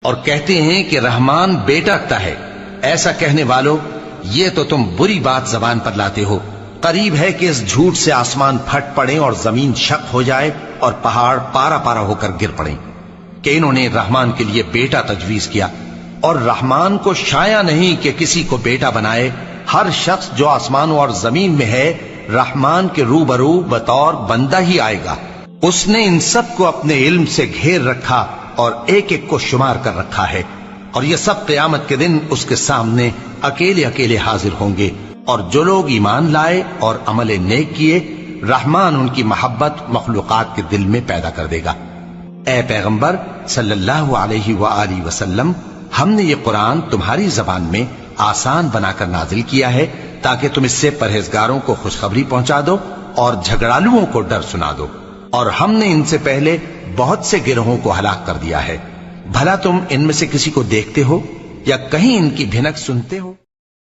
اور کہتے ہیں کہ رحمان بیٹا رکھتا ہے، ایسا کہنے والوں یہ تو تم بری بات زبان پر لاتے ہو۔ قریب ہے کہ اس جھوٹ سے آسمان پھٹ پڑے اور زمین شق ہو جائے اور پہاڑ پارا پارا ہو کر گر پڑے کہ انہوں نے رحمان کے لیے بیٹا تجویز کیا، اور رحمان کو شایع نہیں کہ کسی کو بیٹا بنائے۔ ہر شخص جو آسمانوں اور زمین میں ہے رحمان کے روبرو بطور بندہ ہی آئے گا۔ اس نے ان سب کو اپنے علم سے گھیر رکھا اور ایک ایک کو شمار کر رکھا ہے، اور یہ سب قیامت کے دن اس کے سامنے اکیلے اکیلے حاضر ہوں گے۔ اور جو لوگ ایمان لائے اور عمل نیک کیے، رحمان ان کی محبت مخلوقات کے دل میں پیدا کر دے گا۔ اے پیغمبر صلی اللہ علیہ وآلہ وسلم، ہم نے یہ قرآن تمہاری زبان میں آسان بنا کر نازل کیا ہے تاکہ تم اس سے پرہیزگاروں کو خوشخبری پہنچا دو اور جھگڑالوؤں کو ڈر سنا دو۔ اور ہم نے ان سے پہلے بہت سے گروہوں کو ہلاک کر دیا ہے، بھلا تم ان میں سے کسی کو دیکھتے ہو یا کہیں ان کی بھنک سنتے ہو؟